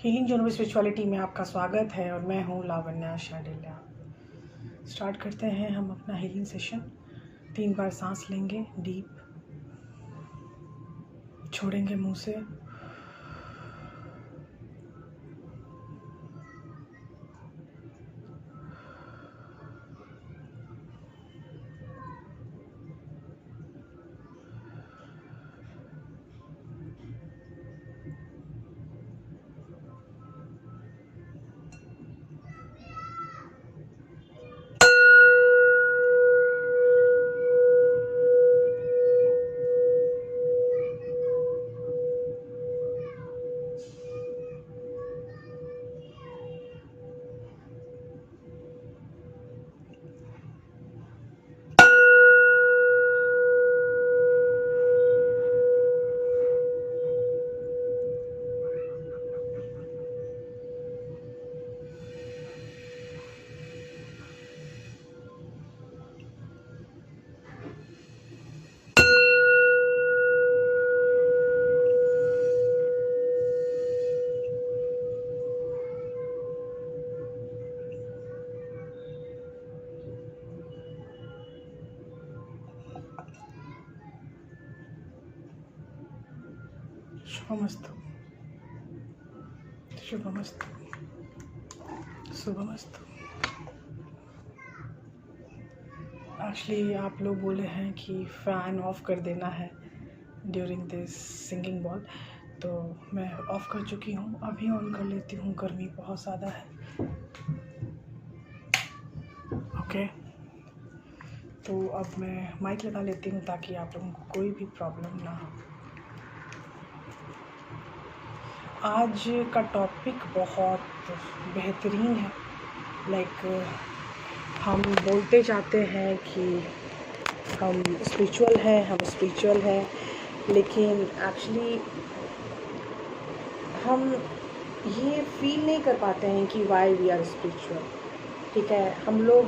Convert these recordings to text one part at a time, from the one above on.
Healing journey spirituality में आपका स्वागत है और मैं हूँ लावण्या शाडिल्या। स्टार्ट करते हैं हम अपना हीलिंग सेशन। 3 बार सांस लेंगे डीप, छोड़ेंगे मुंह से। शुभमस्तु, शुभमस्तु, शुभमस्तु। एक्चुअली आप लोग बोले हैं कि फ़ैन ऑफ कर देना है ड्यूरिंग दिस सिंगिंग बॉल, तो मैं ऑफ़ कर चुकी हूँ। अभी ऑन कर लेती हूँ, गर्मी बहुत ज़्यादा है। ओके, तो अब मैं माइक लगा लेती हूँ ताकि आप लोगों को कोई भी प्रॉब्लम ना हो। आज का टॉपिक बहुत बेहतरीन है। हम बोलते जाते हैं कि हम स्पिरिचुअल हैं, लेकिन एक्चुअली हम ये फील नहीं कर पाते हैं कि वाई वी आर स्पिरिचुअल। ठीक है, हम लोग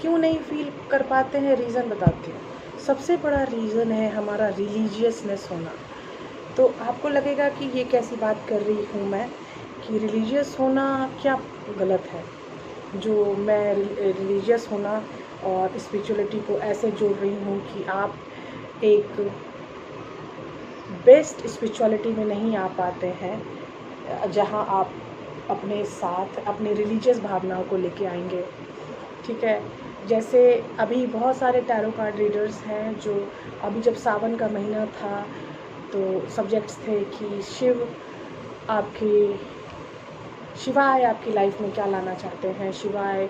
क्यों नहीं फील कर पाते हैं, रीज़न बताते हैं। सबसे बड़ा रीज़न है हमारा रिलीजियसनेस होना। तो आपको लगेगा कि ये कैसी बात कर रही हूँ मैं, कि रिलीजियस होना क्या गलत है। जो मैं रिलीजियस होना और स्पिरिचुअलिटी को ऐसे जोड़ रही हूँ कि आप एक बेस्ट स्पिरिचुअलिटी में नहीं आ पाते हैं जहाँ आप अपने साथ अपने रिलीजियस भावनाओं को लेके आएंगे। ठीक है, जैसे अभी बहुत सारे टैरो कार्ड रीडर्स हैं जो अभी जब सावन का महीना था तो सब्जेक्ट्स थे कि शिवाय आपकी लाइफ में क्या लाना चाहते हैं, शिवाय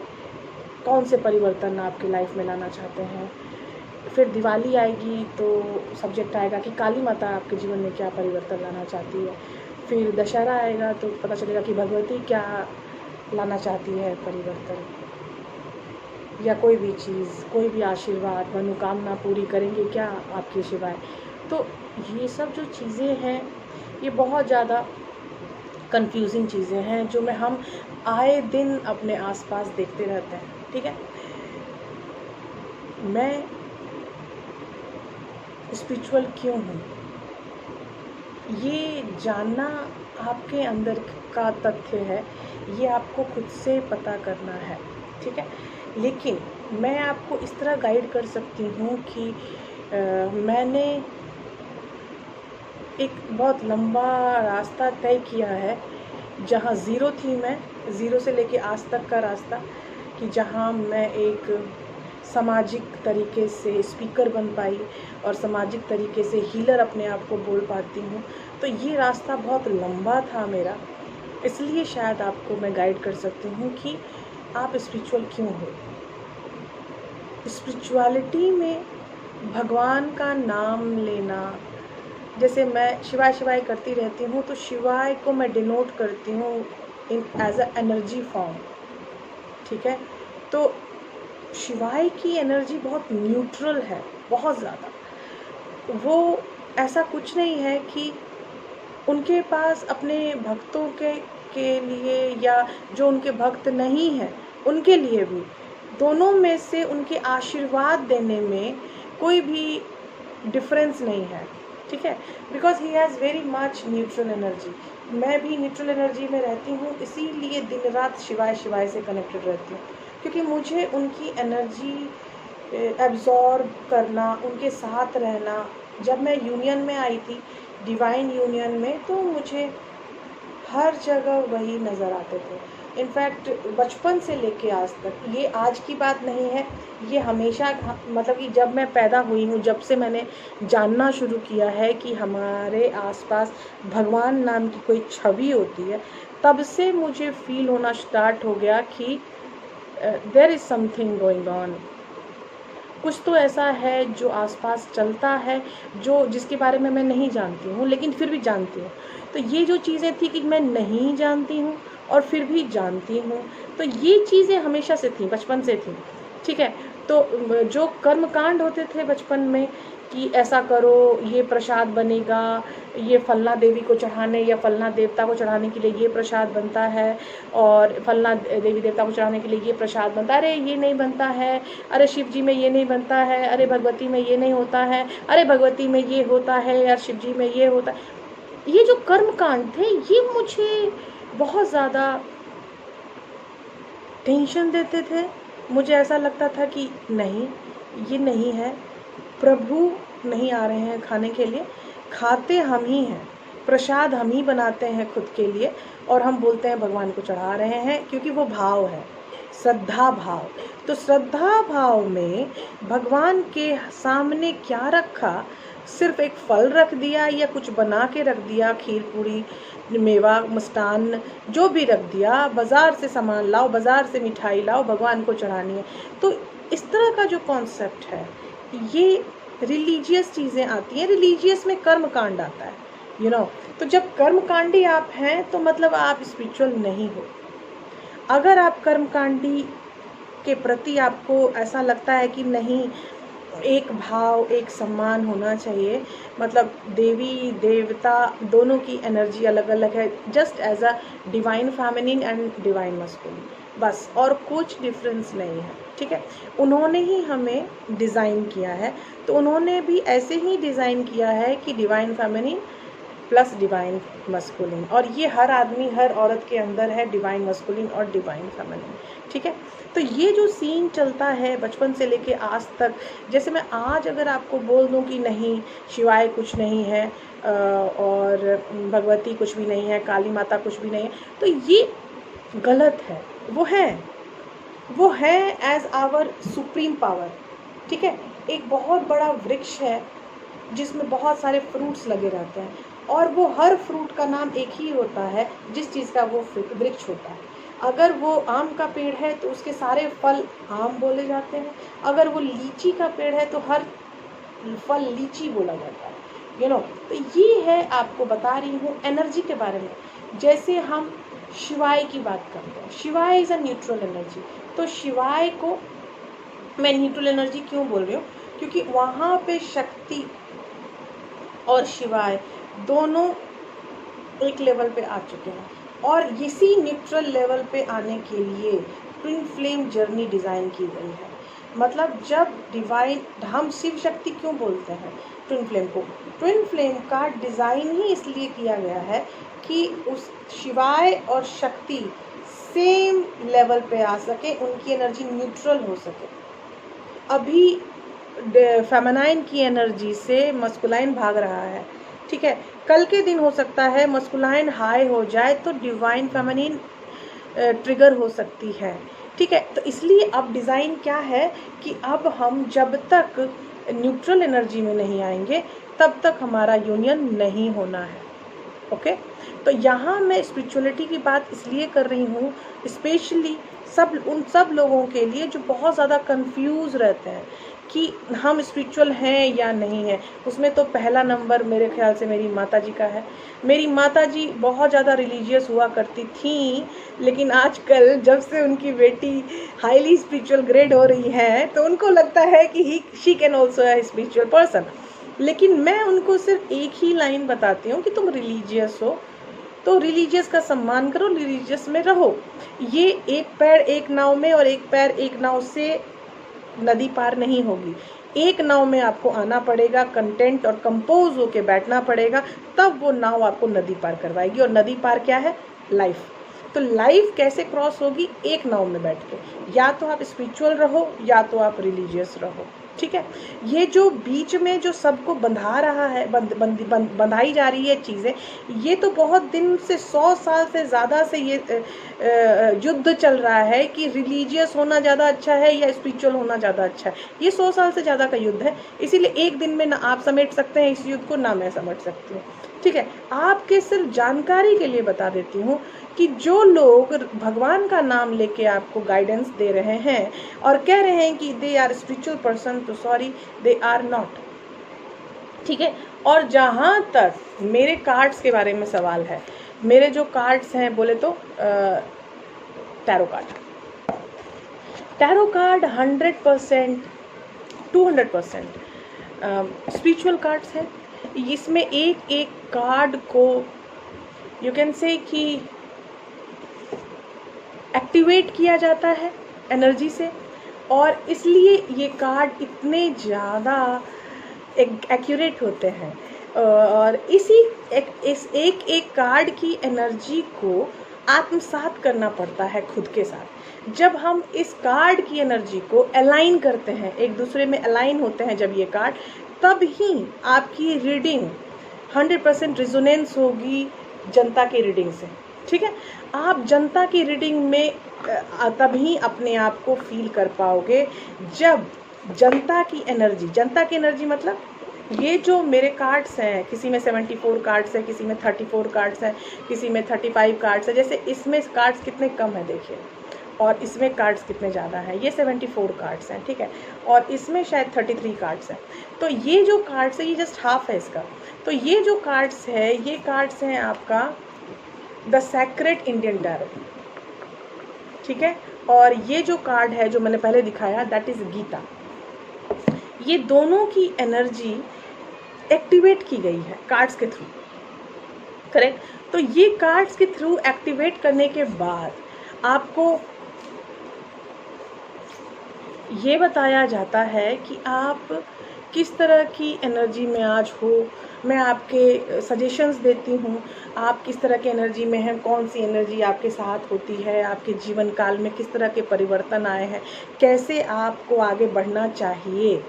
कौन से परिवर्तन आपकी लाइफ में लाना चाहते हैं। फिर दिवाली आएगी तो सब्जेक्ट आएगा कि काली माता आपके जीवन में क्या परिवर्तन लाना चाहती है। फिर दशहरा आएगा तो पता चलेगा कि भगवती क्या लाना चाहती है परिवर्तन, या कोई भी चीज़, कोई भी आशीर्वाद, मनोकामना पूरी करेंगे क्या आपके शिवाय। तो ये सब जो चीज़ें हैं ये बहुत ज़्यादा कंफ्यूजिंग चीज़ें हैं जो हम आए दिन अपने आसपास देखते रहते हैं। ठीक है, मैं स्पिरिचुअल क्यों हूँ, ये जानना आपके अंदर का तथ्य है, ये आपको खुद से पता करना है। ठीक है, लेकिन मैं आपको इस तरह गाइड कर सकती हूँ कि मैंने एक बहुत लंबा रास्ता तय किया है, जहाँ ज़ीरो थी मैं, ज़ीरो से लेके आज तक का रास्ता, कि जहाँ मैं एक सामाजिक तरीके से स्पीकर बन पाई और सामाजिक तरीके से हीलर अपने आप को बोल पाती हूँ। तो ये रास्ता बहुत लंबा था मेरा, इसलिए शायद आपको मैं गाइड कर सकती हूँ कि आप स्पिरिचुअल क्यों हो। स्पिरिचुअलिटी में भगवान का नाम लेना, जैसे मैं शिवाय शिवाय करती रहती हूँ तो शिवाय को मैं डिनोट करती हूँ इन एज अ एनर्जी फॉर्म। ठीक है, तो शिवाय की एनर्जी बहुत न्यूट्रल है, बहुत ज़्यादा। वो ऐसा कुछ नहीं है कि उनके पास अपने भक्तों के लिए या जो उनके भक्त नहीं हैं उनके लिए भी, दोनों में से उनके आशीर्वाद देने में कोई भी डिफरेंस नहीं है। ठीक है, because he has very much neutral energy. मैं भी न्यूट्रल एनर्जी में रहती हूँ, इसीलिए दिन रात शिवाय शिवाय से कनेक्टेड रहती हूँ, क्योंकि मुझे उनकी एनर्जी एब्जॉर्ब करना, उनके साथ रहना। जब मैं यूनियन में आई थी, डिवाइन यूनियन में, तो मुझे हर जगह वही नज़र आते थे। इनफैक्ट बचपन से लेके आज तक, ये आज की बात नहीं है, ये हमेशा, मतलब कि जब मैं पैदा हुई हूँ, जब से मैंने जानना शुरू किया है कि हमारे आसपास भगवान नाम की कोई छवि होती है, तब से मुझे फील होना स्टार्ट हो गया कि there is something going on. कुछ तो ऐसा है जो आसपास चलता है, जो जिसके बारे में मैं नहीं जानती हूँ, लेकिन फिर भी जानती हूँ। तो ये जो चीज़ें थी कि मैं नहीं जानती हूँ और फिर भी जानती हूँ, तो ये चीज़ें हमेशा से थी, बचपन से थी। ठीक है, तो जो कर्मकांड होते थे बचपन में कि ऐसा करो, ये प्रसाद बनेगा, ये फलना देवी को चढ़ाने या फलना देवता को चढ़ाने के लिए ये प्रसाद बनता है, और फलना देवी देवता को चढ़ाने के लिए ये प्रसाद बनता है, अरे ये नहीं बनता है, अरे शिव जी में ये नहीं बनता है, अरे भगवती में ये नहीं होता है, अरे भगवती में ये होता है, यार शिव जी में ये होता है। ये जो कर्मकांड थे, ये मुझे बहुत ज़्यादा टेंशन देते थे। मुझे ऐसा लगता था कि नहीं, ये नहीं है, प्रभु नहीं आ रहे हैं खाने के लिए, खाते हम ही हैं, प्रसाद हम ही बनाते हैं खुद के लिए, और हम बोलते हैं भगवान को चढ़ा रहे हैं, क्योंकि वो भाव है, श्रद्धा भाव। तो श्रद्धा भाव में भगवान के सामने क्या रखा, सिर्फ एक फल रख दिया या कुछ बना के रख दिया, खीर पूरी मेवा मिष्टान्न जो भी रख दिया, बाज़ार से सामान लाओ, बाज़ार से मिठाई लाओ, भगवान को चढ़ानी है। तो इस तरह का जो कॉन्सेप्ट है, ये रिलीजियस चीज़ें आती हैं, रिलीजियस में कर्म कांड आता है, यू नो। तो जब कर्मकांडी आप हैं तो मतलब आप स्पिरिचुअल नहीं हो। अगर आप कर्मकांडी के प्रति आपको ऐसा लगता है कि नहीं, एक भाव, एक सम्मान होना चाहिए, मतलब देवी देवता दोनों की एनर्जी अलग अलग है, just as a divine feminine and divine masculine, बस, और कुछ डिफरेंस नहीं है। ठीक है, उन्होंने ही हमें डिज़ाइन किया है, तो उन्होंने भी ऐसे ही डिज़ाइन किया है कि divine feminine plus divine masculine, और ये हर आदमी, हर औरत के अंदर है, डिवाइन मस्कुलिन और डिवाइन फेमिनिन। ठीक है, तो ये जो सीन चलता है बचपन से लेके आज तक, जैसे मैं आज अगर आपको बोल दूं कि नहीं, शिवाय कुछ नहीं है, और भगवती कुछ भी नहीं है, काली माता कुछ भी नहीं है, तो ये गलत है। वो है एज आवर सुप्रीम पावर। ठीक है, एक बहुत बड़ा वृक्ष है जिसमें बहुत सारे फ्रूट्स लगे रहते हैं, और वो हर फ्रूट का नाम एक ही होता है जिस चीज़ का वो वृक्ष होता है। अगर वो आम का पेड़ है तो उसके सारे फल आम बोले जाते हैं, अगर वो लीची का पेड़ है तो हर फल लीची बोला जाता है, यू नो। तो ये है, आपको बता रही हूँ एनर्जी के बारे में। जैसे हम शिवाय की बात करते हैं, शिवाय इज़ अ न्यूट्रल एनर्जी, तो शिवाय को मैं न्यूट्रल एनर्जी क्यों बोल रही हूँ, क्योंकि वहाँ पे शक्ति और शिवाय दोनों एक लेवल पे आ चुके हैं, और इसी न्यूट्रल लेवल पे आने के लिए ट्विन फ्लेम जर्नी डिज़ाइन की गई है। मतलब जब डिवाइन, हम शिव शक्ति क्यों बोलते हैं ट्विन फ्लेम को, ट्विन फ्लेम का डिज़ाइन ही इसलिए किया गया है कि उस शिवाय और शक्ति सेम लेवल पे आ सके, उनकी एनर्जी न्यूट्रल हो सके। अभी फेमिनाइन की एनर्जी से मस्कुलाइन भाग रहा है, ठीक है, कल के दिन हो सकता है मस्कुलाइन हाई हो जाए तो डिवाइन फेमिनिन ट्रिगर हो सकती है। ठीक है, तो इसलिए अब डिज़ाइन क्या है कि अब हम जब तक न्यूट्रल एनर्जी में नहीं आएंगे तब तक हमारा यूनियन नहीं होना है। ओके, तो यहाँ मैं स्पिरिचुअलिटी की बात इसलिए कर रही हूँ, स्पेशली उन सब लोगों के लिए जो बहुत ज़्यादा कंफ्यूज रहते हैं कि हम स्पिरिचुअल हैं या नहीं है। उसमें तो पहला नंबर मेरे ख्याल से मेरी माताजी का है। मेरी माताजी बहुत ज़्यादा रिलीजियस हुआ करती थी, लेकिन आजकल जब से उनकी बेटी हाईली स्पिरिचुअल ग्रेड हो रही है तो उनको लगता है कि शी कैन ऑल्सो है स्पिरिचुअल पर्सन। लेकिन मैं उनको सिर्फ एक ही लाइन बताती हूँ कि तुम रिलीजियस हो तो रिलीजियस का सम्मान करो, रिलीजियस में रहो। ये एक पैर एक नाव में और एक पैर एक नाव से नदी पार नहीं होगी। एक नाव में आपको आना पड़ेगा, कंटेंट और कंपोज होके बैठना पड़ेगा, तब वो नाव आपको नदी पार करवाएगी। और नदी पार क्या है? लाइफ। तो लाइफ कैसे क्रॉस होगी? एक नाव में बैठ के। या तो आप स्पिरिचुअल रहो या तो आप रिलीजियस रहो, ठीक है। ये जो बीच में जो सबको बंधा रहा है, बंधाई जा रही है चीज़ें, ये तो बहुत दिन से 100 साल से ज़्यादा से ये युद्ध चल रहा है कि रिलीजियस होना ज़्यादा अच्छा है या स्पिरिचुअल होना ज़्यादा अच्छा है। ये 100 साल से ज़्यादा का युद्ध है। इसीलिए एक दिन में ना आप समेट सकते हैं इस युद्ध को, ना मैं समेट सकती हूँ, ठीक है। आपके सिर्फ जानकारी के लिए बता देती हूँ कि जो लोग भगवान का नाम लेके आपको गाइडेंस दे रहे हैं और कह रहे हैं कि दे आर स्पिरिचुअल पर्सन, तो सॉरी, दे आर नॉट, ठीक है। और जहाँ तक मेरे कार्ड्स के बारे में सवाल है, मेरे जो कार्ड्स हैं बोले तो tarot card. Tarot card 100%, 200% spiritual cards हैं। इसमें एक एक कार्ड को यू कैन से कि एक्टिवेट किया जाता है एनर्जी से, और इसलिए ये कार्ड इतने ज़्यादा एक्यूरेट होते हैं। और इस एक एक कार्ड की एनर्जी को आत्मसात करना पड़ता है खुद के साथ। जब हम इस कार्ड की एनर्जी को अलाइन करते हैं, एक दूसरे में अलाइन होते हैं जब ये कार्ड, तब ही आपकी रीडिंग 100% रिजोनेंस होगी जनता की रीडिंग से, ठीक है। आप जनता की रीडिंग में तभी अपने आप को फील कर पाओगे जब जनता की एनर्जी मतलब ये जो मेरे कार्ड्स हैं, किसी में 74 कार्ड्स हैं, किसी में 34 कार्ड्स हैं, किसी में 35 कार्ड्स हैं। जैसे इसमें कार्ड्स कितने कम है देखिए, और इसमें कार्ड्स कितने ज़्यादा हैं। ये 74 कार्ड्स हैं, ठीक है, और इसमें शायद 33 कार्ड्स हैं। तो ये जो कार्ड्स है ये जस्ट हाफ है इसका। तो ये जो कार्ड्स है, ये कार्ड्स हैं आपका द सेक्रेड इंडियन टैरो, ठीक है। और ये जो कार्ड है जो मैंने पहले दिखाया, दैट इज गीता। ये दोनों की एनर्जी एक्टिवेट की गई है कार्ड्स के थ्रू, करेक्ट। तो ये कार्ड्स के थ्रू एक्टिवेट करने के बाद आपको ये बताया जाता है कि आप किस तरह की एनर्जी में आज हो। मैं आपके सजेशंस देती हूँ, आप किस तरह की एनर्जी में हैं, कौन सी एनर्जी आपके साथ होती है, आपके जीवन काल में किस तरह के परिवर्तन आए हैं, कैसे आपको आगे बढ़ना चाहिए,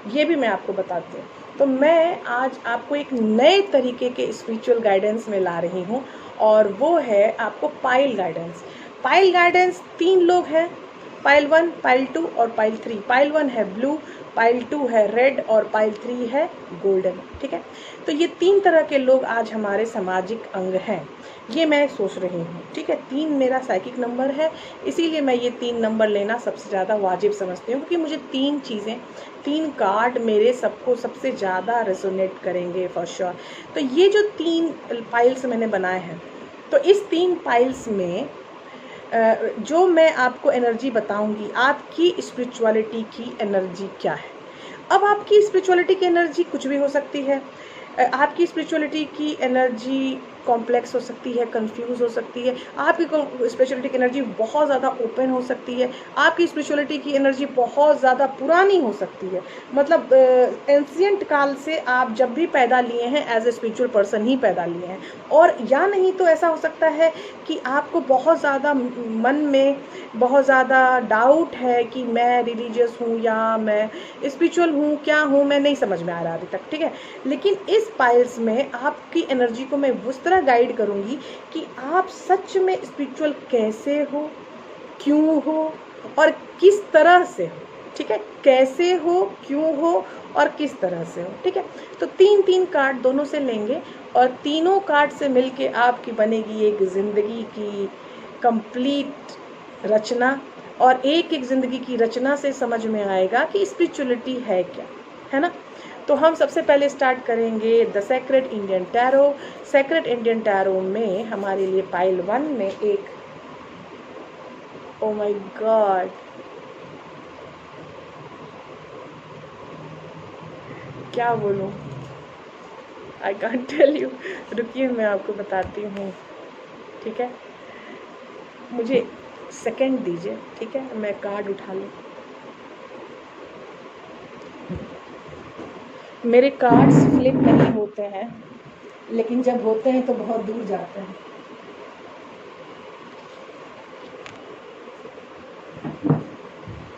ये भी मैं आपको बताती हूँ। तो मैं आज आपको एक नए तरीके के स्पिरिचुअल गाइडेंस में ला रही हूँ, और वो है आपको पाइल गाइडेंस। पाइल गाइडेंस 3 लोग हैं, पाइल 1, पाइल 2 और पाइल 3। पाइल 1 है ब्लू, पाइल 2 है रेड और पाइल 3 है गोल्डन, ठीक है। तो ये 3 तरह के लोग आज हमारे सामाजिक अंग हैं, ये मैं सोच रही हूँ, ठीक है। 3 मेरा साइकिक नंबर है, इसीलिए मैं ये 3 नंबर लेना सबसे ज़्यादा वाजिब समझती हूँ, क्योंकि मुझे 3 चीज़ें, 3 कार्ड मेरे सबको सबसे ज़्यादा रेजोनेट करेंगे फॉर श्योर। तो ये जो 3 पाइल्स मैंने बनाए हैं, तो इस 3 पाइल्स में जो मैं आपको एनर्जी बताऊंगी, आपकी स्पिरिचुअलिटी की एनर्जी क्या है। अब आपकी स्पिरिचुअलिटी की एनर्जी कुछ भी हो सकती है। आपकी स्पिरिचुअलिटी की एनर्जी कॉम्प्लेक्स हो सकती है, कंफ्यूज हो सकती है। आपकी स्पिरिचुअलिटी की एनर्जी बहुत ज़्यादा ओपन हो सकती है। आपकी स्पिरिचुअलिटी की एनर्जी बहुत ज़्यादा पुरानी हो सकती है, मतलब एंशिएंट काल से आप जब भी पैदा लिए हैं एज ए स्पिरिचुअल पर्सन ही पैदा लिए हैं। और या नहीं तो ऐसा हो सकता है कि आपको बहुत ज़्यादा मन में बहुत ज़्यादा डाउट है कि मैं रिलीजियस हूँ या मैं स्पिरिचुअल हूँ, क्या हूँ, मैं नहीं समझ में आ रहा अभी तक, ठीक है। लेकिन इस पाइल्स में आपकी एनर्जी को मैं उस तरह गाइड करूँगी कि आप सच में स्पिरिचुअल कैसे हो, क्यों हो और किस तरह से हो, ठीक है। कैसे हो, क्यों हो और किस तरह से हो, ठीक है। तो 3-3 कार्ड दोनों से लेंगे और तीनों कार्ड से मिलके आपकी बनेगी एक ज़िंदगी की कंप्लीट रचना। और एक एक ज़िंदगी की रचना से समझ में आएगा कि स्पिरिचुअलिटी है क्या, है ना। तो हम सबसे पहले स्टार्ट करेंगे the sacred Indian tarot. Sacred Indian tarot में हमारे लिए पाइल 1 में एक, ओ माय गॉड, क्या बोलूं, आई कांट टेल यू। रुकिए मैं आपको बताती हूँ, ठीक है। मुझे सेकंड दीजिए, ठीक है, मैं कार्ड उठा लूँ। मेरे कार्ड्स फ्लिप नहीं होते हैं, लेकिन जब होते हैं तो बहुत दूर जाते हैं।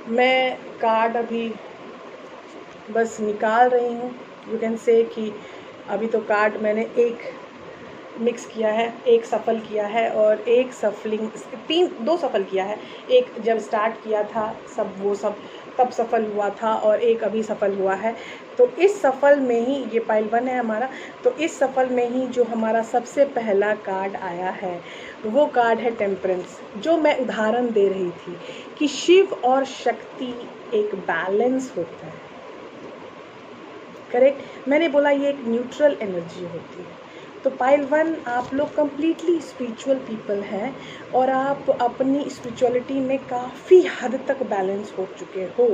मैं कार्ड अभी बस निकाल रही हूँ। यू कैन से कि अभी तो कार्ड मैंने एक मिक्स किया है, एक सफल किया है और एक सफलिंग, दो सफल किया है। एक जब स्टार्ट किया था सब तब सफल हुआ था और एक अभी सफल हुआ है। तो इस सफल में ही ये पाइल 1 है हमारा। तो इस सफल में ही जो हमारा सबसे पहला कार्ड आया है वो कार्ड है टेम्परेंस, जो मैं उदाहरण दे रही थी कि शिव और शक्ति एक बैलेंस होता है। करेक्ट, मैंने बोला ये एक न्यूट्रल एनर्जी होती है। तो पाइल 1, आप लोग कम्प्लीटली स्पिरिचुअल पीपल हैं और आप अपनी स्पिरिचुअलिटी में काफ़ी हद तक बैलेंस हो चुके हो।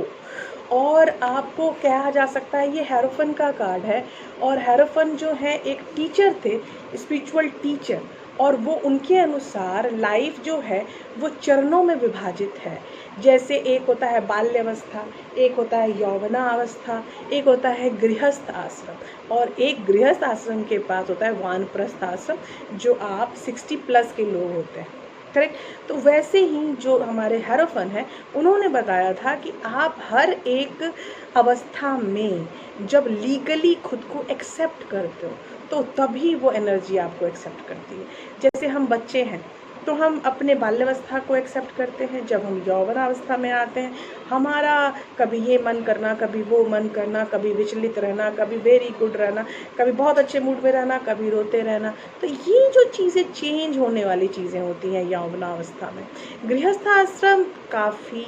और आपको कहा जा सकता है ये हेरोफन का कार्ड है, और हेरोफन जो है एक टीचर थे, स्पिरिचुअल टीचर, और वो उनके अनुसार लाइफ जो है वो चरणों में विभाजित है। जैसे एक होता है बाल्यावस्था, एक होता है यौवनावस्था, एक होता है गृहस्थ आश्रम, और एक गृहस्थ आश्रम के पास होता है वानप्रस्थ आश्रम, जो आप 60+ के लोग होते हैं। करेक्ट। तो वैसे ही जो हमारे हेरोफन है, उन्होंने बताया था कि आप हर एक अवस्था में जब लीगली खुद को एक्सेप्ट करते हो तो तभी वो एनर्जी आपको एक्सेप्ट करती है। जैसे हम बच्चे हैं तो हम अपने बाल्यावस्था को एक्सेप्ट करते हैं। जब हम यौवनावस्था में आते हैं, हमारा कभी ये मन करना, कभी वो मन करना, कभी विचलित रहना, कभी वेरी गुड रहना, कभी बहुत अच्छे मूड में रहना, कभी रोते रहना। तो ये जो चीज़ें चेंज होने वाली चीज़ें होती हैं यौवनावस्था में। गृहस्थ आश्रम काफ़ी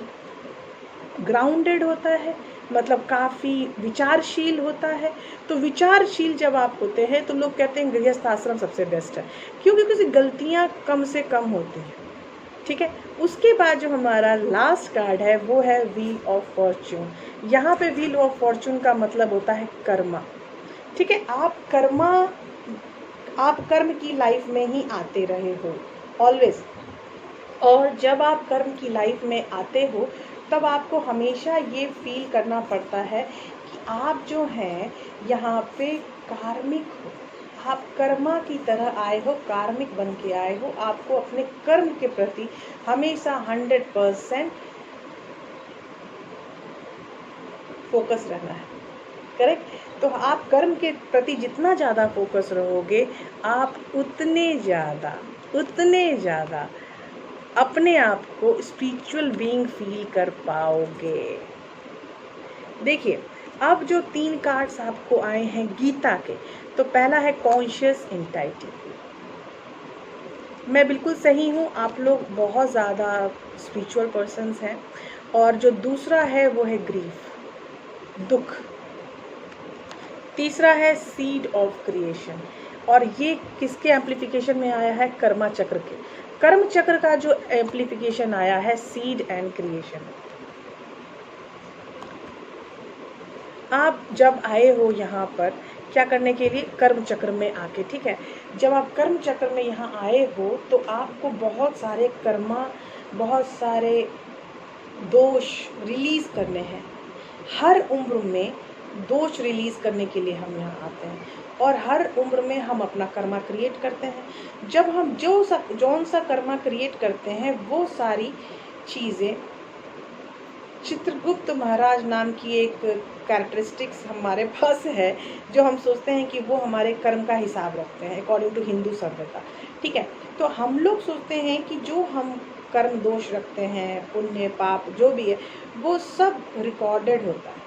ग्राउंडेड होता है, मतलब काफ़ी विचारशील होता है। तो विचारशील जब आप होते हैं तो लोग कहते हैं गृहस्थ आश्रम सबसे बेस्ट है, क्योंकि किसी गलतियाँ कम से कम होती हैं। ठीक है। उसके बाद जो हमारा लास्ट कार्ड है वो है व्हील ऑफ फॉर्च्यून। यहाँ पे व्हील ऑफ फॉर्च्यून का मतलब होता है कर्मा। ठीक है। आप कर्म की लाइफ में ही आते रहे हो ऑलवेज, और जब आप कर्म की लाइफ में आते हो तब आपको हमेशा ये फील करना पड़ता है कि आप जो हैं यहाँ पे कार्मिक हो, आप कर्मा की तरह आए हो, कार्मिक बन के आए हो। आपको अपने कर्म के प्रति हमेशा 100% फोकस रहना है। करेक्ट। तो आप कर्म के प्रति जितना ज़्यादा फोकस रहोगे, आप उतने ज़्यादा अपने आप को स्पिरिचुअल बीइंग फील कर पाओगे। देखिए, अब जो 3 कार्ड्स आपको आए हैं गीता के, तो पहला है कॉन्शियस एंटाइटी। मैं बिल्कुल सही हूँ, आप लोग बहुत ज़्यादा स्पिरिचुअल पर्सन्स हैं। और जो दूसरा है वो है ग्रीफ, दुख। तीसरा है सीड ऑफ क्रिएशन, और ये किसके एम्प्लीफिकेशन में आया है? कर्मा चक्र के। कर्म चक्र का जो एम्प्लीफिकेशन आया है सीड एंड क्रिएशन। आप जब आए हो यहाँ पर क्या करने के लिए? कर्म चक्र में आके। ठीक है। जब आप कर्म चक्र में यहाँ आए हो तो आपको बहुत सारे कर्मा, बहुत सारे दोष रिलीज करने हैं। हर उम्र में दोष रिलीज करने के लिए हम यहाँ आते हैं, और हर उम्र में हम अपना कर्मा क्रिएट करते हैं। जब हम जौन सा कर्मा क्रिएट करते हैं वो सारी चीज़ें, चित्रगुप्त महाराज नाम की एक कैरेक्टरिस्टिक्स हमारे पास है, जो हम सोचते हैं कि वो हमारे कर्म का हिसाब रखते हैं अकॉर्डिंग टू हिंदू सभ्यता। ठीक है। तो हम लोग सोचते हैं कि जो हम कर्म दोष रखते हैं, पुण्य पाप जो भी है, वो सब रिकॉर्डेड होता है।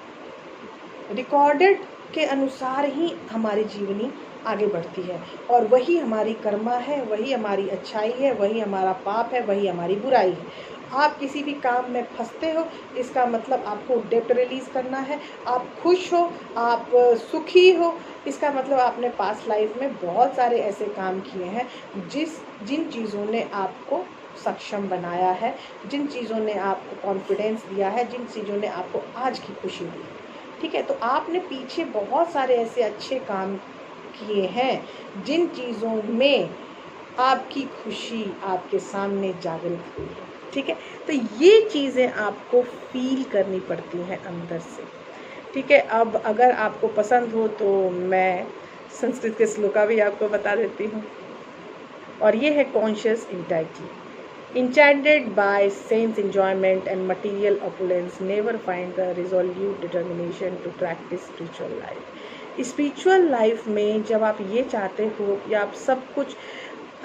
रिकॉर्डेड के अनुसार ही हमारी जीवनी आगे बढ़ती है, और वही हमारी कर्मा है, वही हमारी अच्छाई है, वही हमारा पाप है, वही हमारी बुराई है। आप किसी भी काम में फंसते हो, इसका मतलब आपको डेप्ट रिलीज करना है। आप खुश हो, आप सुखी हो, इसका मतलब आपने पास्ट लाइफ में बहुत सारे ऐसे काम किए हैं जिन चीज़ों ने आपको सक्षम बनाया है, जिन चीज़ों ने आपको कॉन्फिडेंस दिया है, जिन चीज़ों ने आपको आज की खुशी दी। ठीक है। तो आपने पीछे बहुत सारे ऐसे अच्छे काम किए हैं जिन चीज़ों में आपकी खुशी आपके सामने जागृत हुई है। ठीक है। तो ये चीज़ें आपको फील करनी पड़ती हैं अंदर से। ठीक है, अब अगर आपको पसंद हो तो मैं संस्कृत के श्लोका भी आपको बता देती हूँ। और ये है conscious इंटैक्टी। Enchanted by sense enjoyment and material opulence, never find the resolute determination to practice spiritual life. Spiritual life में जब आप ये चाहते हो कि आप सब कुछ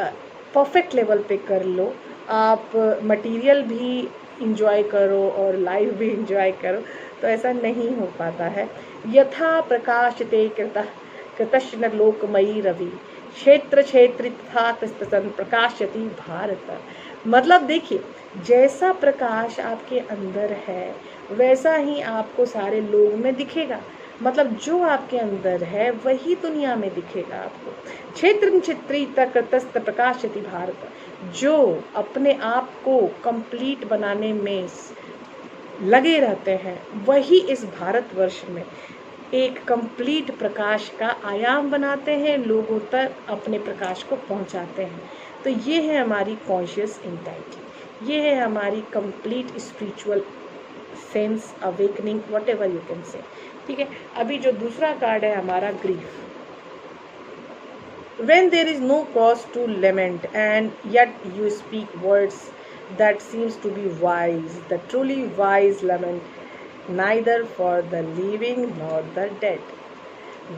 परफेक्ट लेवल पे कर लो, आप मटेरियल भी इंजॉय करो और लाइफ भी इंजॉय करो, तो ऐसा नहीं हो पाता है। यथा प्रकाशते कृतश्न लोकमयी रवि, क्षेत्र क्षेत्री तथा तस्तन प्रकाशति भारत। मतलब देखिए, जैसा प्रकाश आपके अंदर है वैसा ही आपको सारे लोग में दिखेगा। मतलब जो आपके अंदर है वही दुनिया में दिखेगा आपको। क्षेत्र क्षेत्री तस्त प्रकाशति भारत, जो अपने आप को कंप्लीट बनाने में लगे रहते हैं वही इस भारतवर्ष में एक कंप्लीट प्रकाश का आयाम बनाते हैं, लोगों तक अपने प्रकाश को पहुंचाते हैं। तो ये है हमारी कॉन्शियस इंटैक्टी, ये है हमारी complete spiritual sense awakening, what ever you can say. ठीक है, अभी जो दूसरा कार्ड है हमारा grief. When there is no cause to lament and yet you speak words that seems to be wise, the truly wise lament neither for the living nor the dead.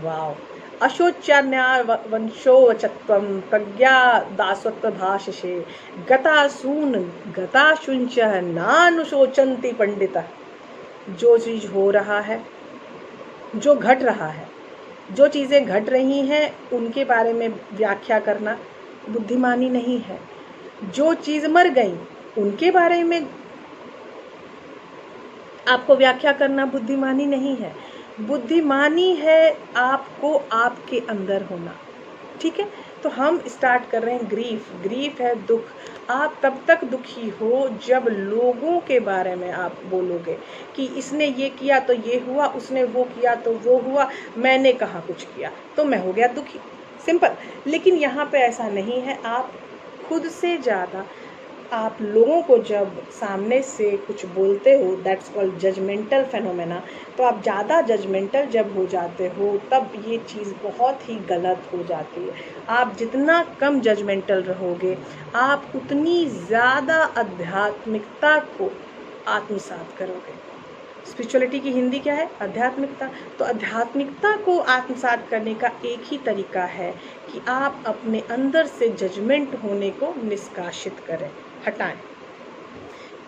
Wow. अशोच्यान्याय वंशोवचत्वं प्रज्ञा दासत्व भाषसे गतासून गताशुंच नानुशोचन्ति पंडिता। जो चीज हो रहा है, जो घट रहा है, जो चीज़ें घट रही हैं उनके बारे में व्याख्या करना बुद्धिमानी नहीं है। जो चीज़ मर गई उनके बारे में आपको व्याख्या करना बुद्धिमानी नहीं है। बुद्धिमानी है आपको आपके अंदर होना। ठीक है, तो हम स्टार्ट कर रहे हैं ग्रीफ। ग्रीफ है दुख। आप तब तक दुखी हो जब लोगों के बारे में आप बोलोगे कि इसने ये किया तो ये हुआ, उसने वो किया तो वो हुआ, मैंने कहाँ कुछ किया, तो मैं हो गया दुखी। सिंपल। लेकिन यहाँ पे ऐसा नहीं है। आप खुद से ज़्यादा आप लोगों को जब सामने से कुछ बोलते हो, दैट्स कॉल्ड जजमेंटल फेनोमेना। तो आप ज़्यादा जजमेंटल जब हो जाते हो तब ये चीज़ बहुत ही गलत हो जाती है। आप जितना कम जजमेंटल रहोगे आप उतनी ज़्यादा आध्यात्मिकता को आत्मसात करोगे। स्पिरिचुअलिटी की हिंदी क्या है? आध्यात्मिकता। तो आध्यात्मिकता को आत्मसात करने का एक ही तरीका है कि आप अपने अंदर से जजमेंट होने को निष्कासित करें, हटाएं।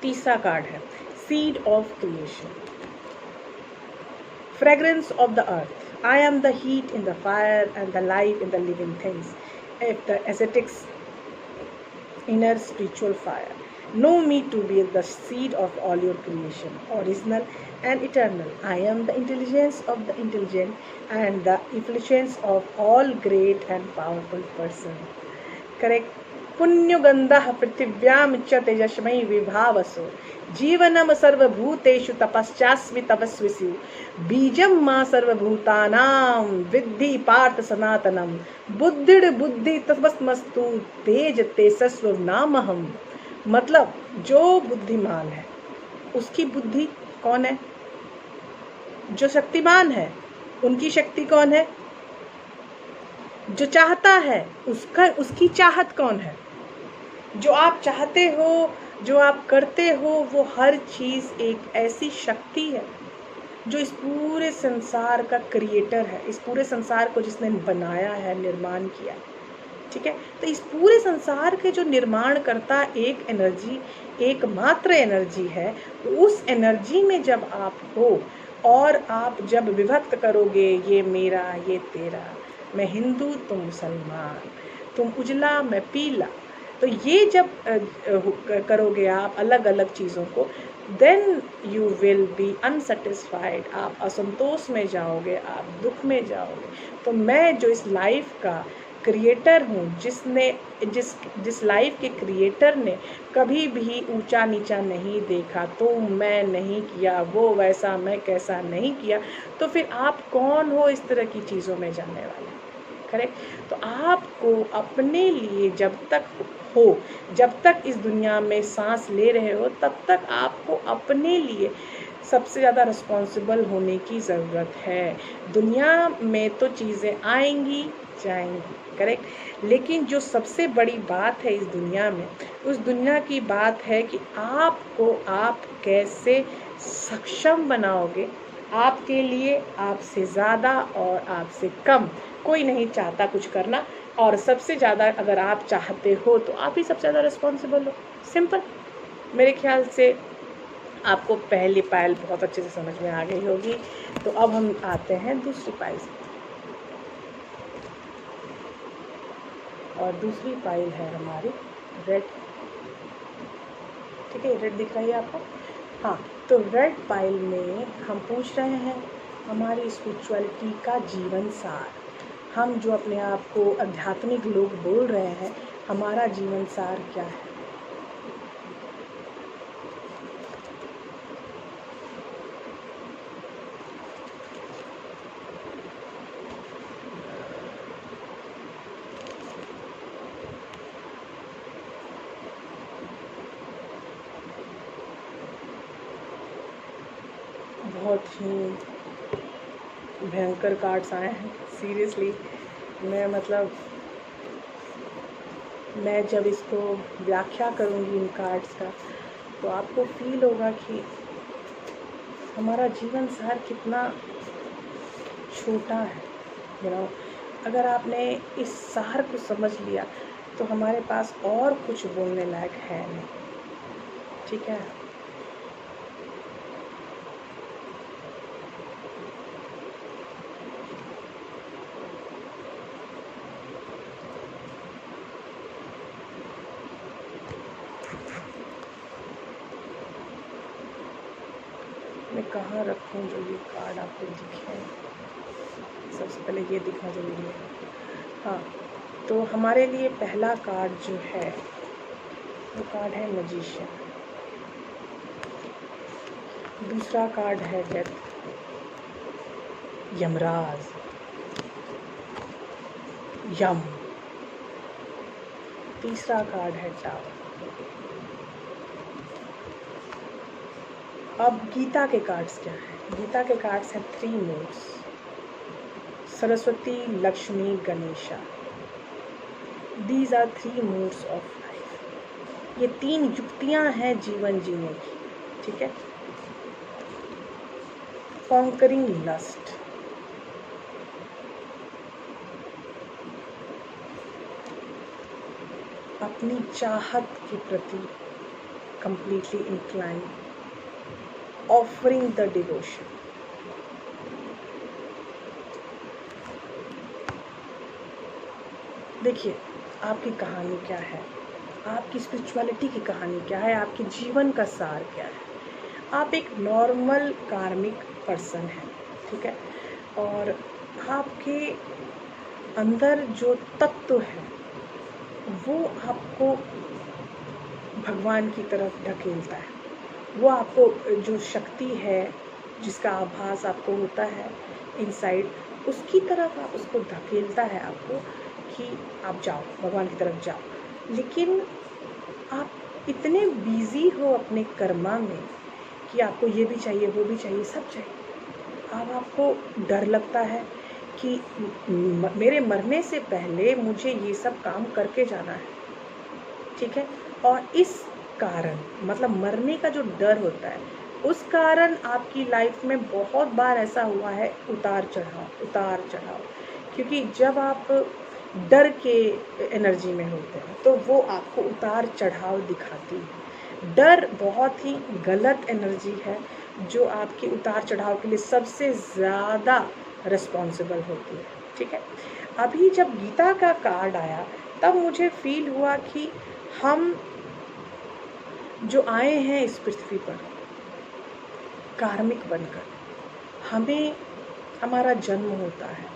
तीसरा कार्ड है seed of creation. Fragrance of the earth. I am the heat in the fire and the life in the living things. At the ascetics inner spiritual fire. Know me to be the seed of all your creation, original and eternal. I am the intelligence of the intelligent and the influence of all great and powerful person. Correct. पुण्यगंधः पृथिव्यां च तेजस्मयी विभावसो जीवनम सर्वभूतेषु तपश्चास्मि तपस्विषु बीजं मां सर्वभूतानां विद्धि पार्थ सनातनम बुद्धिर् बुद्धि तपस्मस्तु तेज तेजस्व नामहम्। मतलब जो बुद्धिमान है उसकी बुद्धि कौन है? जो शक्तिमान है उनकी शक्ति कौन है? जो चाहता है उसकी चाहत कौन है? जो आप चाहते हो, जो आप करते हो, वो हर चीज़ एक ऐसी शक्ति है जो इस पूरे संसार का क्रिएटर है। इस पूरे संसार को जिसने बनाया है, निर्माण किया। ठीक है, तो इस पूरे संसार के जो निर्माण करता एक एनर्जी, एकमात्र एनर्जी है। उस एनर्जी में जब आप हो और आप जब विभक्त करोगे, ये मेरा, ये तेरा, मैं हिंदू, तुम मुसलमान, तुम उजला, मैं पीला, तो ये जब करोगे आप अलग अलग चीज़ों को, then you will be unsatisfied. आप असंतोष में जाओगे, आप दुख में जाओगे। तो मैं जो इस लाइफ का क्रिएटर हूँ, जिस लाइफ के क्रिएटर ने कभी भी ऊंचा नीचा नहीं देखा, तो मैं नहीं किया, वो वैसा मैं कैसा नहीं किया, तो फिर आप कौन हो इस तरह की चीज़ों में जाने वाले? करेक्ट। तो आपको अपने लिए जब तक हो, जब तक इस दुनिया में सांस ले रहे हो तब तक आपको अपने लिए सबसे ज़्यादा रिस्पॉन्सिबल होने की ज़रूरत है। दुनिया में तो चीज़ें आएंगी जाएंगी, करेक्ट, लेकिन जो सबसे बड़ी बात है इस दुनिया में, उस दुनिया की बात है कि आपको आप कैसे सक्षम बनाओगे। आपके लिए आपसे ज़्यादा और आपसे कम कोई नहीं चाहता कुछ करना, और सबसे ज़्यादा अगर आप चाहते हो तो आप ही सबसे ज़्यादा रिस्पॉन्सिबल हो। सिंपल। मेरे ख्याल से आपको पहली पायल बहुत अच्छे से समझ में आ गई होगी। तो अब हम आते हैं दूसरी पायल से, और दूसरी पायल है हमारी रेड। ठीक है, रेड दिख रही है आपको? हाँ, तो रेड पायल में हम पूछ रहे हैं हमारी स्पिरिचुअलिटी का जीवन सार। हम जो अपने आप को आध्यात्मिक लोग बोल रहे हैं, हमारा जीवन सार क्या है? बहुत ही भयंकर कार्ड्स आए हैं, सीरियसली। मैं जब इसको व्याख्या करूँगी इन कार्ड्स का, तो आपको फील होगा कि हमारा जीवन सार कितना छोटा है। अगर आपने इस सार को समझ लिया तो हमारे पास और कुछ बोलने लायक है नहीं। ठीक है, मैं कहाँ रखूँ जो ये कार्ड आपको दिखे? सबसे पहले ये दिखना जरूरी है। हाँ, तो हमारे लिए पहला कार्ड जो है वो कार्ड है मैजिशियन। दूसरा कार्ड है डेथ, यमराज, यम। तीसरा कार्ड है टावर। अब गीता के कार्ड्स क्या हैं? गीता के कार्ड्स हैं 3 modes, Saraswati, Lakshmi, Ganesha. These are 3 modes of life. ये 3 युक्तियां हैं जीवन जीने की। ठीक है, कॉन्करिंग लस्ट, अपनी चाहत के प्रति completely incline, offering the devotion. देखिए, आपकी कहानी क्या है, आपकी स्पिरिचुअलिटी की कहानी क्या है, आपके जीवन का सार क्या है। आप एक नॉर्मल कार्मिक पर्सन हैं, ठीक है, और आपके अंदर जो तत्व है वो आपको भगवान की तरफ ढकेलता है। वो आपको जो शक्ति है, जिसका आभास आपको होता है इनसाइड, उसकी तरफ आप उसको धकेलता है आपको कि आप जाओ, भगवान की तरफ जाओ। लेकिन आप इतने बिजी हो अपने कर्मा में कि आपको ये भी चाहिए, वो भी चाहिए, सब चाहिए। अब आपको डर लगता है कि मेरे मरने से पहले मुझे ये सब काम करके जाना है। ठीक है, और इस कारण, मतलब मरने का जो डर होता है, उस कारण आपकी लाइफ में बहुत बार ऐसा हुआ है उतार चढ़ाव। क्योंकि जब आप डर के एनर्जी में होते हैं तो वो आपको उतार चढ़ाव दिखाती है। डर बहुत ही गलत एनर्जी है जो आपके उतार चढ़ाव के लिए सबसे ज़्यादा रिस्पॉन्सिबल होती है। ठीक है, अभी जब गीता का कार्ड आया तब मुझे फील हुआ कि हम जो आए हैं इस पृथ्वी पर कार्मिक बनकर, हमें हमारा जन्म होता है,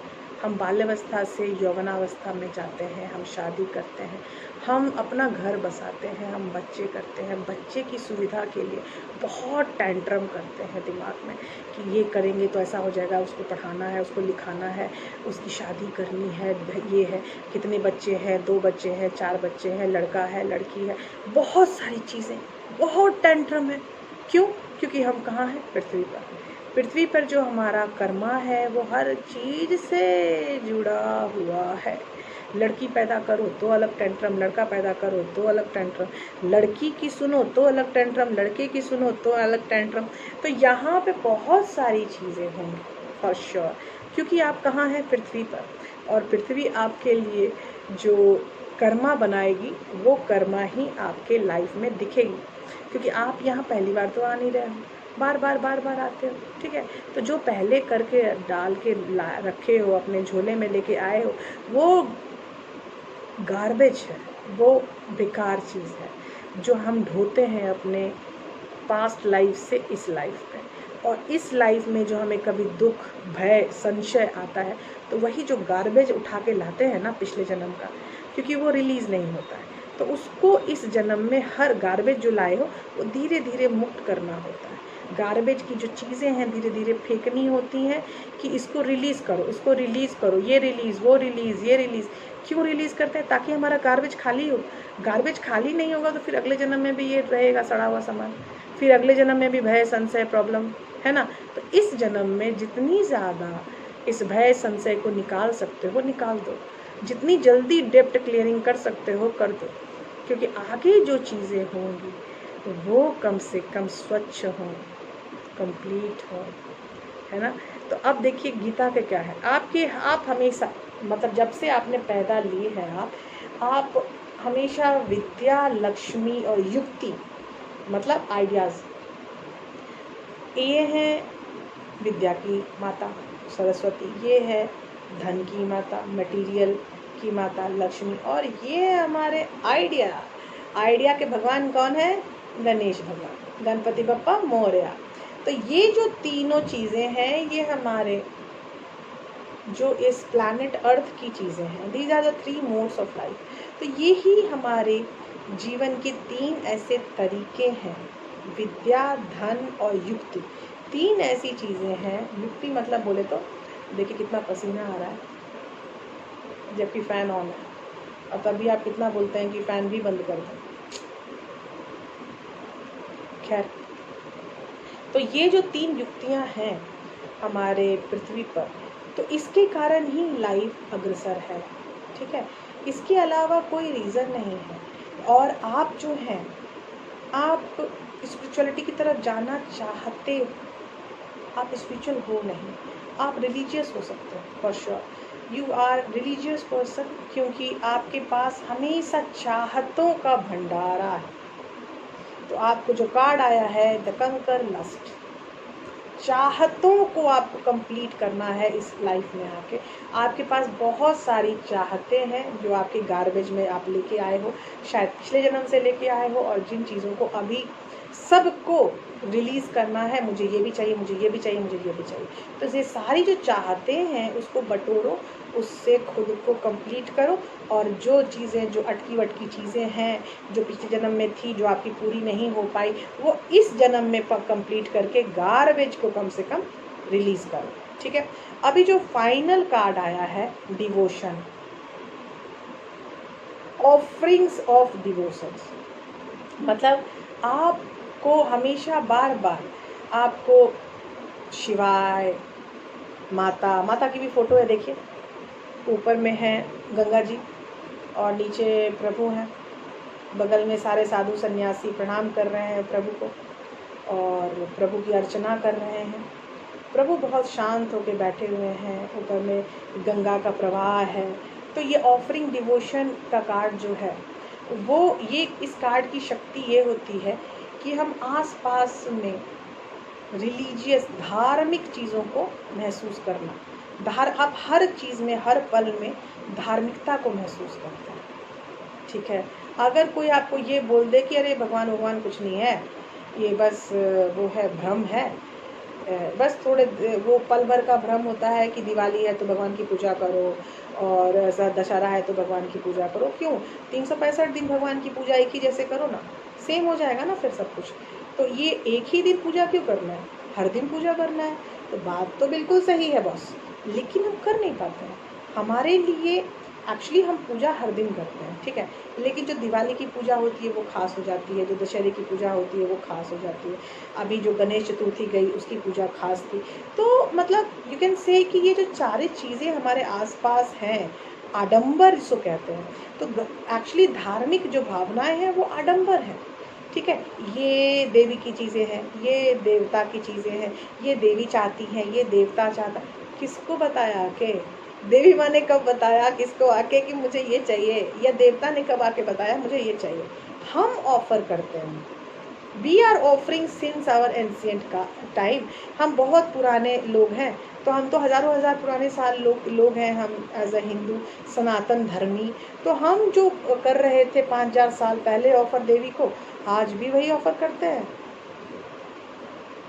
हम बाल्यावस्था से यौवनावस्था में जाते हैं, हम शादी करते हैं, हम अपना घर बसाते हैं, हम बच्चे करते हैं, बच्चे की सुविधा के लिए बहुत टेंट्रम करते हैं दिमाग में कि ये करेंगे तो ऐसा हो जाएगा, उसको पढ़ाना है, उसको लिखाना है, उसकी शादी करनी है, ये है, कितने बच्चे हैं, 2 बच्चे हैं, 4 बच्चे हैं, लड़का है, लड़की है, बहुत सारी चीज़ें, बहुत टेंट्रम है। क्यों? क्योंकि हम कहाँ हैं? पृथ्वी पर। पृथ्वी पर जो हमारा कर्मा है वो हर चीज़ से जुड़ा हुआ है। लड़की पैदा करो तो अलग टेंट्रम, लड़का पैदा करो तो अलग टेंट्रम, लड़की की सुनो तो अलग टेंट्रम, लड़के की सुनो तो अलग टेंट्रम। तो यहाँ पे बहुत सारी चीज़ें होंगी फॉर श्योर, क्योंकि आप कहाँ हैं? पृथ्वी पर। और पृथ्वी आपके लिए जो कर्मा बनाएगी वो कर्मा ही आपके लाइफ में दिखेगी, क्योंकि आप यहाँ पहली बार तो आ नहीं रहे हो, बार बार आते हो, ठीक है। तो जो पहले करके डाल के रखे हो, अपने झोले में लेके आए हो, वो गार्बेज है, वो बेकार चीज़ है जो हम ढोते हैं अपने पास्ट लाइफ से इस लाइफ में। और इस लाइफ में जो हमें कभी दुख, भय, संशय आता है, तो वही जो गार्बेज उठा के लाते हैं ना पिछले जन्म का, क्योंकि वो रिलीज़ नहीं होता है, तो उसको इस जन्म में हर गार्बेज जो लाए हो वो धीरे धीरे मुक्त करना होता है। गार्बेज की जो चीज़ें हैं धीरे धीरे फेंकनी होती हैं कि इसको रिलीज़ करो, इसको रिलीज़ करो, ये रिलीज़, वो रिलीज़, ये रिलीज़। क्यों रिलीज़ करते हैं? ताकि हमारा गार्बेज खाली हो। गार्बेज खाली नहीं होगा तो फिर अगले जन्म में भी ये रहेगा सड़ा हुआ सामान, फिर अगले जन्म में भी भय, संशय, प्रॉब्लम, है ना। तो इस जन्म में जितनी ज़्यादा इस भय, संशय को निकाल सकते हो निकाल दो, जितनी जल्दी डेप्ट क्लियरिंग कर सकते हो कर दो, क्योंकि आगे जो चीज़ें होंगी वो कम से कम स्वच्छ हों, कंप्लीट हो, है ना। तो अब देखिए गीता के क्या है, आप हमेशा, मतलब जब से आपने पैदा ली है आप हमेशा विद्या, लक्ष्मी और युक्ति, मतलब आइडियाज़, ये है विद्या की माता सरस्वती, ये है धन की माता, मटेरियल की माता लक्ष्मी, और ये हमारे आइडिया के भगवान कौन है? गणेश भगवान, गणपति बप्पा मोरया। तो ये जो तीनों चीज़ें हैं ये हमारे जो इस प्लैनेट अर्थ की चीज़ें हैं, these are the 3 modes of life. तो ये ही हमारे जीवन के 3 ऐसे तरीके हैं, विद्या, धन और युक्ति। 3 ऐसी चीज़ें हैं। युक्ति मतलब बोले तो देखिए कितना पसीना आ रहा है जबकि फ़ैन ऑन है, और तभी आप कितना बोलते हैं कि फ़ैन भी बंद कर दें। खैर, तो ये जो 3 युक्तियाँ हैं हमारे पृथ्वी पर, तो इसके कारण ही लाइफ अग्रसर है, ठीक है। इसके अलावा कोई रीज़न नहीं है। और आप जो हैं, आप स्पिरिचुअलिटी की तरफ जाना चाहते, आप स्पिरिचुअल हो नहीं, आप रिलीजियस हो सकते हो for sure. You are religious person, क्योंकि आपके पास हमेशा चाहतों का भंडारा है। तो आपको जो कार्ड आया है द कंकर लस्ट, चाहतों को आपको कंप्लीट करना है इस लाइफ में आके। आपके पास बहुत सारी चाहतें हैं जो आपके गार्बेज में आप लेके आए हो, शायद पिछले जन्म से लेके आए हो, और जिन चीज़ों को अभी सबको रिलीज़ करना है, मुझे ये भी चाहिए, मुझे ये भी चाहिए, मुझे ये भी चाहिए। तो ये सारी जो चाहतें हैं उसको बटोरो, उससे खुद को कंप्लीट करो, और जो चीज़ें, जो अटकी वटकी चीज़ें हैं जो पिछले जन्म में थी, जो आपकी पूरी नहीं हो पाई, वो इस जन्म में कंप्लीट करके गार्बेज को कम से कम रिलीज़ करो, ठीक है। अभी जो फाइनल कार्ड आया है डिवोशन, ऑफरिंग्स ऑफ डिवोशंस, मतलब आपको हमेशा बार बार आपको शिवाय, माता की भी फोटो है देखिए, ऊपर में है गंगा जी और नीचे प्रभु हैं, बगल में सारे साधु सन्यासी प्रणाम कर रहे हैं प्रभु को और प्रभु की अर्चना कर रहे हैं। प्रभु बहुत शांत होकर बैठे हुए हैं, ऊपर में गंगा का प्रवाह है। तो ये ऑफरिंग डिवोशन का कार्ड जो है वो, ये इस कार्ड की शक्ति ये होती है कि हम आसपास में रिलीजियस, धार्मिक चीज़ों को महसूस करना, आप हर चीज़ में, हर पल में धार्मिकता को महसूस करते हैं, ठीक है। अगर कोई आपको ये बोल दे कि अरे भगवान कुछ नहीं है, ये बस वो है, भ्रम है, बस थोड़े वो पल भर का भ्रम होता है कि दिवाली है तो भगवान की पूजा करो, और ऐसा दशहरा है तो भगवान की पूजा करो। क्यों? 365 दिन भगवान की पूजा एक ही जैसे करो ना, सेम हो जाएगा ना फिर सब कुछ। तो ये एक ही दिन पूजा क्यों करना है, हर दिन पूजा करना है। तो बात तो बिल्कुल सही है बॉस, लेकिन हम कर नहीं पाते हैं। हमारे लिए एक्चुअली हम पूजा हर दिन करते हैं, ठीक है, लेकिन जो दिवाली की पूजा होती है वो खास हो जाती है, जो दशहरे की पूजा होती है वो खास हो जाती है। अभी जो गणेश चतुर्थी गई उसकी पूजा खास थी। तो मतलब यू कैन से कि ये जो सारी चीज़ें हमारे आसपास हैं, आडंबर जिसको कहते हैं, तो एक्चुअली धार्मिक जो भावनाएं हैं वो आडंबर हैं, ठीक है। ये देवी की चीज़ें हैं, ये देवता की चीज़ें हैं, ये देवी चाहती हैं, ये देवता चाहता। किसको बताया के देवी माँ ने कब बताया किसको आके कि मुझे ये चाहिए, या देवता ने कब आके बताया मुझे ये चाहिए? हम ऑफर करते हैं। We are offering since our ancient का टाइम। हम बहुत पुराने लोग हैं, तो हम तो हज़ारों हज़ार पुराने साल लोग हैं हम एज अ हिंदू सनातन धर्मी। तो हम जो कर रहे थे 5000 साल पहले ऑफर देवी को, आज भी वही ऑफर करते हैं?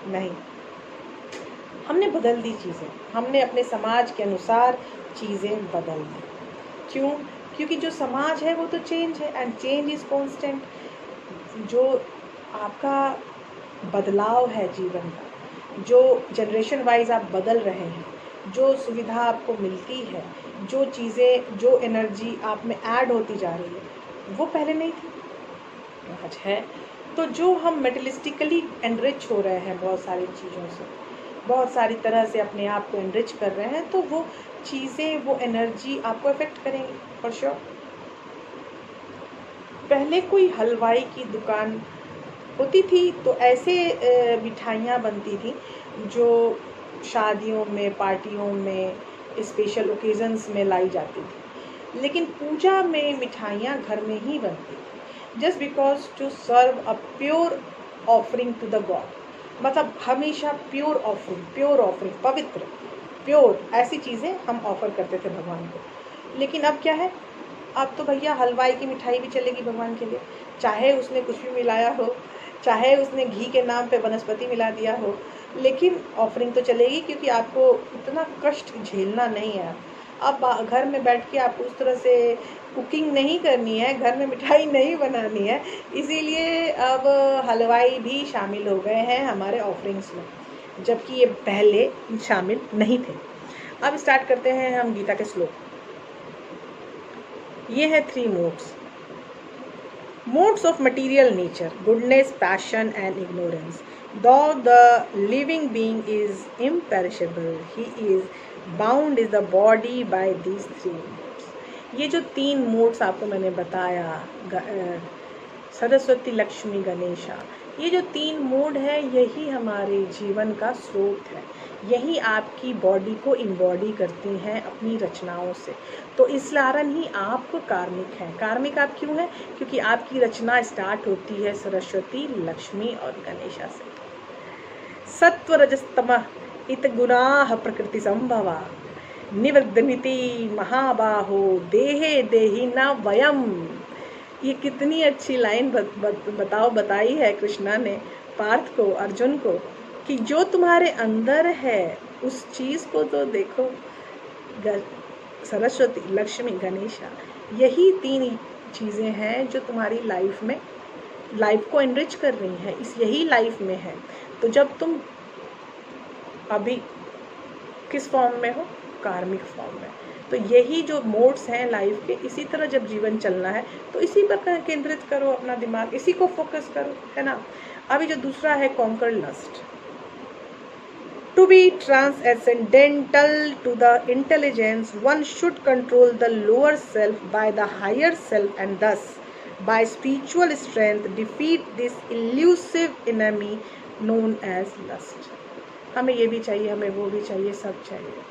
नहीं, हमने बदल दी चीज़ें, हमने अपने समाज के अनुसार चीज़ें बदल दी। क्यों? क्योंकि जो समाज है वो तो चेंज है, एंड चेंज इज़ कॉन्स्टेंट। जो आपका बदलाव है जीवन का, जो जनरेशन वाइज आप बदल रहे हैं, जो सुविधा आपको मिलती है, जो चीज़ें, जो एनर्जी आप में ऐड होती जा रही है, वो पहले नहीं थी, आज है। तो जो हम मेटलिस्टिकली एनरिच हो रहे हैं बहुत सारी चीज़ों से, बहुत सारी तरह से अपने आप को एनरिच कर रहे हैं, तो वो चीज़ें, वो एनर्जी आपको अफेक्ट करेंगी फॉर श्योर। पहले कोई हलवाई की दुकान होती थी तो ऐसे मिठाइयाँ बनती थी जो शादियों में, पार्टियों में, स्पेशल ओकेजन्स में लाई जाती थी। लेकिन पूजा में मिठाइयाँ घर में ही बनती थी, just because to serve a pure offering to the god. मतलब हमेशा प्योर ऑफरिंग, पवित्र, प्योर, ऐसी चीज़ें हम ऑफर करते थे भगवान को। लेकिन अब क्या है, अब तो भैया हलवाई की मिठाई भी चलेगी भगवान के लिए, चाहे उसने कुछ भी मिलाया हो, चाहे उसने घी के नाम पे वनस्पति मिला दिया हो, लेकिन ऑफरिंग तो चलेगी, क्योंकि आपको इतना कष्ट झेलना नहीं है। अब घर में बैठ के आपको उस तरह से कुकिंग नहीं करनी है, घर में मिठाई नहीं बनानी है, इसीलिए अब हलवाई भी शामिल हो गए हैं हमारे ऑफरिंग्स में, जबकि ये पहले शामिल नहीं थे। अब स्टार्ट करते हैं हम गीता के श्लोक। ये है 3 modes of material nature: goodness, passion and ignorance. Though the living being is imperishable, he is bound is the body by these 3 modes. ये जो 3 modes आपको मैंने बताया, सरस्वती, लक्ष्मी, गणेशा, ये जो 3 मोड है, यही हमारे जीवन का स्रोत है, यही आपकी बॉडी को इम्बॉडी करती हैं अपनी रचनाओं से। तो इस कारण ही आप कार्मिक हैं। कार्मिक आप क्यों हैं? क्योंकि आपकी रचना स्टार्ट होती है सरस्वती, लक्ष्मी और गणेशा से। सत्व रजस्तम इत गुणाः प्रकृति संभवा निवर्धन्ति महाबाहो देहे देहि न वयम। ये कितनी अच्छी लाइन बताई है कृष्णा ने पार्थ को, अर्जुन को, कि जो तुम्हारे अंदर है उस चीज़ को तो देखो। सरस्वती, लक्ष्मी, गणेशा, यही 3 चीज़ें हैं जो तुम्हारी लाइफ को एनरिच कर रही हैं, यही लाइफ में है। तो जब तुम अभी किस फॉर्म में हो? कार्मिक फॉर्म में। तो यही जो मोड्स हैं लाइफ के, इसी तरह जब जीवन चलना है तो इसी पर केंद्रित करो अपना दिमाग, इसी को फोकस करो, है ना। अभी जो दूसरा है conquer lust, to be transcendental to the intelligence one should control the lower self by the higher self and thus by spiritual strength defeat this elusive enemy known as lust. हमें ये भी चाहिए, हमें वो भी चाहिए, सब चाहिए।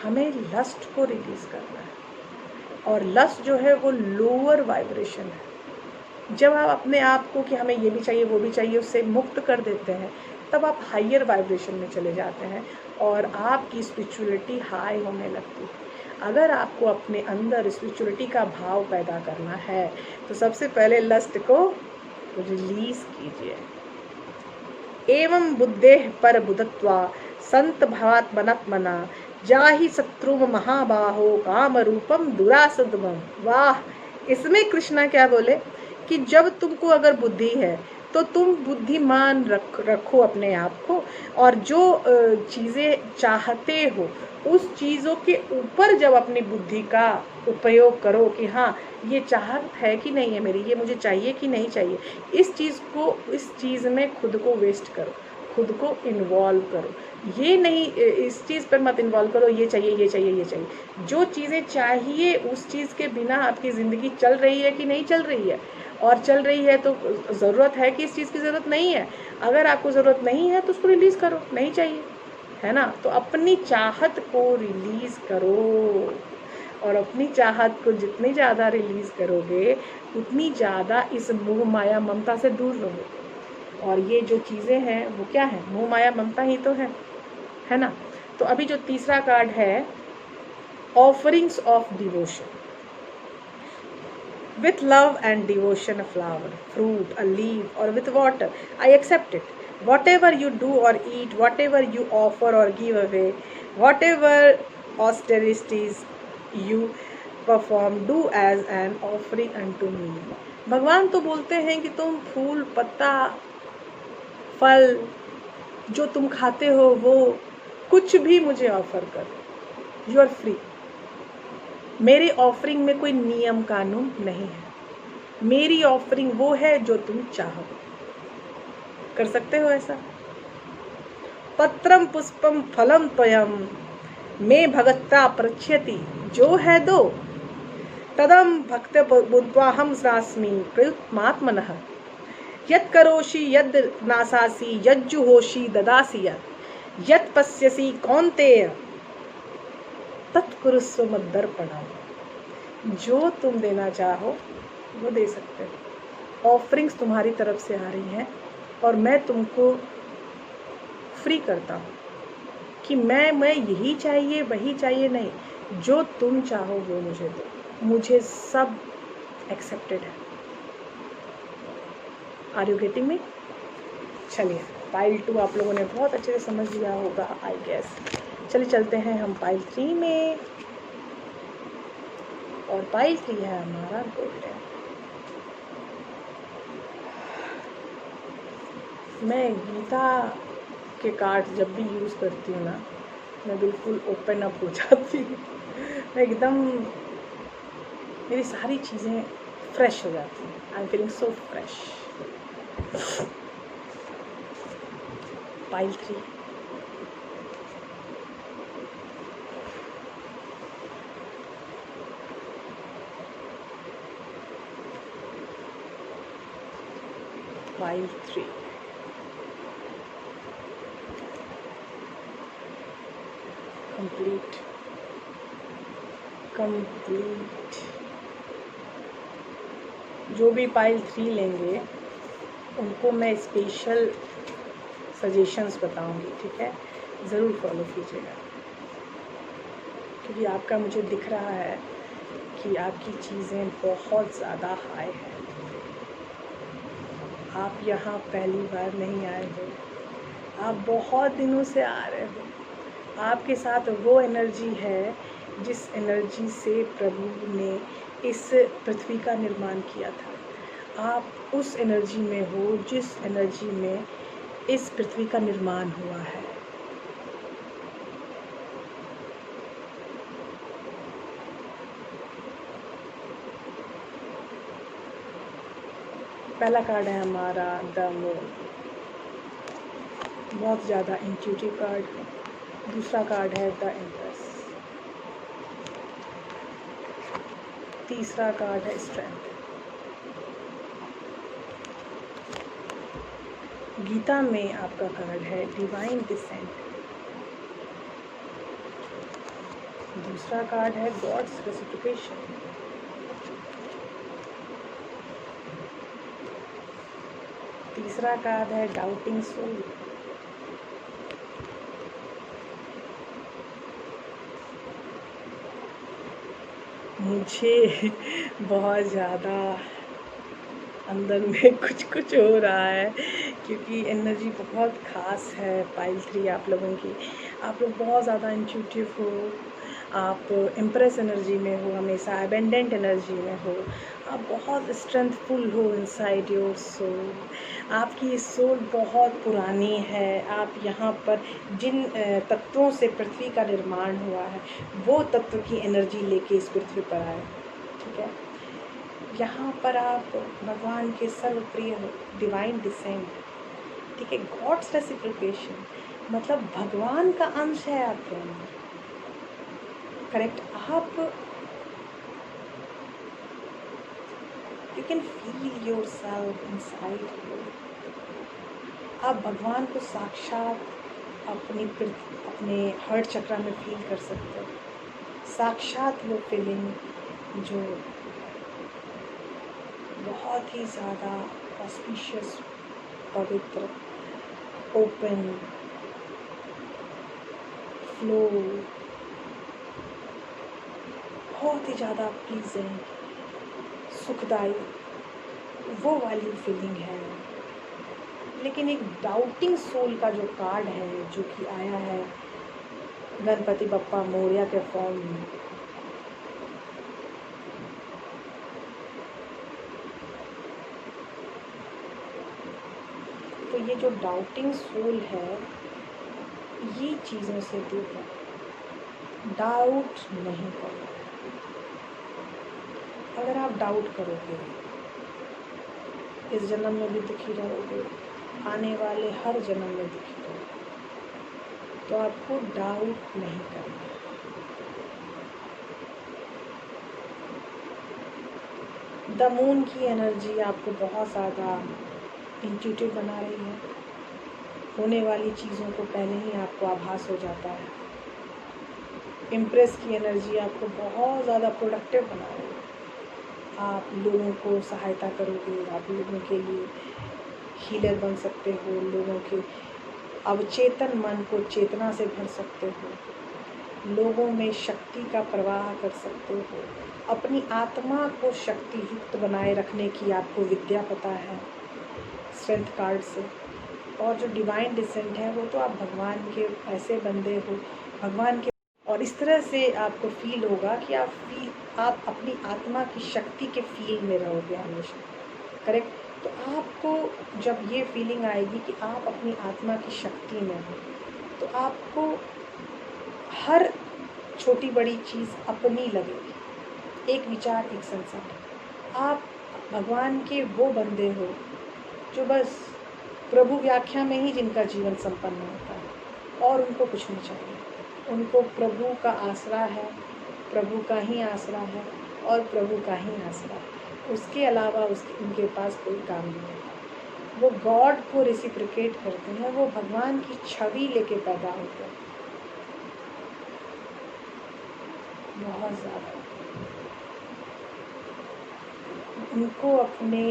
हमें लस्ट को रिलीज करना है, और लस्ट जो है वो लोअर वाइब्रेशन है। जब आप अपने आप को कि हमें ये भी चाहिए वो भी चाहिए उससे मुक्त कर देते हैं, तब आप हायर वाइब्रेशन में चले जाते हैं और आपकी स्पिरिचुअलिटी हाई होने लगती है। अगर आपको अपने अंदर स्पिरिचुअलिटी का भाव पैदा करना है तो सबसे पहले लस्ट को रिलीज कीजिए। एवं बुद्धेः पर बुधत्वा संत भवात्मनात्मना जाहि शत्रुम महाबाहो काम रूपम दुरासदमम। वाह! इसमें कृष्णा क्या बोले कि जब तुमको अगर बुद्धि है तो तुम बुद्धिमान रखो अपने आप को, और जो चीजें चाहते हो उस चीजों के ऊपर जब अपनी बुद्धि का उपयोग करो कि हाँ ये चाहत है कि नहीं है मेरी, ये मुझे चाहिए कि नहीं चाहिए, इस चीज में खुद को वेस्ट करो, खुद को इन्वॉल्व करो। ये नहीं, इस चीज पर मत इन्वॉल्व करो ये चाहिए ये चाहिए ये चाहिए। जो चीजें चाहिए उस चीज के बिना आपकी जिंदगी चल रही है कि नहीं चल रही है, और चल रही है तो जरूरत है कि इस चीज की जरूरत नहीं है। अगर आपको जरूरत नहीं है तो उसको रिलीज करो, नहीं चाहिए, है ना। तो अपनी चाहत को रिलीज करो, और अपनी चाहत को जितनी ज़्यादा रिलीज करोगे उतनी ज़्यादा इस मोह माया ममता से दूर रहोगे। और ये जो चीज़ें हैं वो क्या है, मोह माया ममता ही तो है ना। तो अभी जो तीसरा कार्ड है, offerings of devotion. With love and devotion, a flower, fruit, a leaf, or with water, I accept it. Whatever you do or eat, whatever you offer or give away, whatever austerities you perform, do as an offering unto me. भगवान तो बोलते हैं कि तुम फूल, पत्ता, फल जो तुम खाते हो वो कुछ भी मुझे ऑफर करो, यू आर फ्री। मेरी ऑफरिंग में कोई नियम कानून नहीं है, मेरी ऑफरिंग वो है जो तुम चाहो। कर सकते हो ऐसा। पत्रम पुष्पम फलम त्वयम मे भगत्ता प्रच्छयति, जो है दो तदम भक्त बुद्ध्वाहम स्नास्मि प्रयुत्मात्मनः। यत् करोषि यद् नासासि यज्जुहोषि ददासि यत् पश्यसि कौन्तेय तत्कुरुस्व मद्दर्पणम्। जो तुम देना चाहो वो दे सकते हो। ऑफरिंग्स तुम्हारी तरफ से आ रही हैं और मैं तुमको फ्री करता हूँ कि मैं यही चाहिए वही चाहिए नहीं, जो तुम चाहो वो मुझे दो, मुझे सब एक्सेप्टेड है। Are you getting me? चलिए, पाइल 2 आप लोगों ने बहुत अच्छे से समझ लिया होगा आई गेस। चलिए चलते हैं हम पाइल 3 में, और पाइल 3 है हमारा गोल्डन। मैं गीता के कार्ड जब भी यूज़ करती हूँ ना, मैं बिल्कुल ओपन अप हो जाती हूँ, मैं एकदम, मेरी सारी चीज़ें फ्रेश हो जाती हैं। I am feeling so fresh. Pile 3, pile 3, complete. जो भी पाइल 3 लेंगे उनको मैं स्पेशल सजेशंस बताऊंगी, ठीक है, ज़रूर फॉलो कीजिएगा, क्योंकि आपका मुझे दिख रहा है कि आपकी चीज़ें बहुत ज़्यादा हाई हैं। आप यहाँ पहली बार नहीं आए हो, आप बहुत दिनों से आ रहे हो। आपके साथ वो एनर्जी है जिस एनर्जी से प्रभु ने इस पृथ्वी का निर्माण किया था। आप उस एनर्जी में हो जिस एनर्जी में इस पृथ्वी का निर्माण हुआ है। पहला कार्ड है हमारा द मून, बहुत ज़्यादा इंट्यूटिव कार्ड है। दूसरा कार्ड है द एम्प्रेस। तीसरा कार्ड है स्ट्रेंथ। गीता में आपका कार्ड है डिवाइन डिसेंट। दूसरा कार्ड है गॉड्स रेसिप्लिकेशन। तीसरा कार्ड है डाउटिंग सोल। मुझे बहुत ज़्यादा अंदर में कुछ कुछ हो रहा है, क्योंकि एनर्जी बहुत ख़ास है पाइल 3 आप लोगों की। आप लोग बहुत ज़्यादा इंट्यूटिव हो, आप इम्प्रेस एनर्जी में हो, हमेशा एबेंडेंट एनर्जी में हो, आप बहुत स्ट्रेंथफुल हो इनसाइड योर सोल। आपकी ये सोल बहुत पुरानी है। आप यहाँ पर जिन तत्वों से पृथ्वी का निर्माण हुआ है, वो तत्व की एनर्जी लेके इस पृथ्वी पर आए, ठीक है। यहाँ पर आप भगवान के सर्वप्रिय हो, डिवाइन डिसेंट, ठीक है, गॉड्स रेसिप्रोकेशन, मतलब भगवान का अंश है आपके अंदर, करेक्ट। आप you can feel your self inside you. आप भगवान को साक्षात अपने हार्ट चक्रा में फील कर सकते हो, साक्षात वो फीलिंग जो बहुत ही ज़्यादा ऑस्पिशियस, पवित्र, ओपन, फ्लो, बहुत ही ज़्यादा प्लीजेंट, सुखदाई, वो वाली फीलिंग है। लेकिन एक डाउटिंग सोल का जो कार्ड है, जो कि आया है गणपति बप्पा मोरया के फॉर्म में, तो ये जो डाउटिंग सोल है, ये चीज़ों से दूर है, डाउट नहीं करो। अगर आप डाउट करोगे, इस जन्म में भी दुखी रहोगे, आने वाले हर जन्म में दुखी रहोगे, तो आपको डाउट नहीं करना। द मून की एनर्जी आपको बहुत ज़्यादा इंट्यूटिव बना रही है। होने वाली चीज़ों को पहले ही आपको आभास हो जाता है। इम्प्रेस की एनर्जी आपको बहुत ज़्यादा प्रोडक्टिव बना रही है। आप लोगों को सहायता करोगे, आप लोगों के लिए हीलर बन सकते हो, लोगों के अवचेतन मन को चेतना से भर सकते हो, लोगों में शक्ति का प्रवाह कर सकते हो, अपनी आत्मा को शक्ति युक्त बनाए रखने की आपको विद्या पता है स्ट्रेंथ कार्ड से। और जो डिवाइन डिसेंट है, वो तो आप भगवान के ऐसे बंदे हो, भगवान के, और इस तरह से आपको फील होगा कि आप अपनी आत्मा की शक्ति के फील में रहोगे हमेशा, करेक्ट। तो आपको जब ये फीलिंग आएगी कि आप अपनी आत्मा की शक्ति में हो, तो आपको हर छोटी बड़ी चीज़ अपनी लगेगी। एक विचार, एक संसार। आप भगवान के वो बंदे हो जो बस प्रभु व्याख्या में ही जिनका जीवन संपन्न होता है, और उनको कुछ नहीं चाहिए। उनको प्रभु का आसरा है, प्रभु का ही आसरा है, और प्रभु का ही आसरा है। उसके अलावा उनके पास कोई काम नहीं है। वो गॉड को रेसिप्रोकेट करते हैं, वो भगवान की छवि लेके पैदा होते हैं, बहुत ज़्यादा। उनको अपने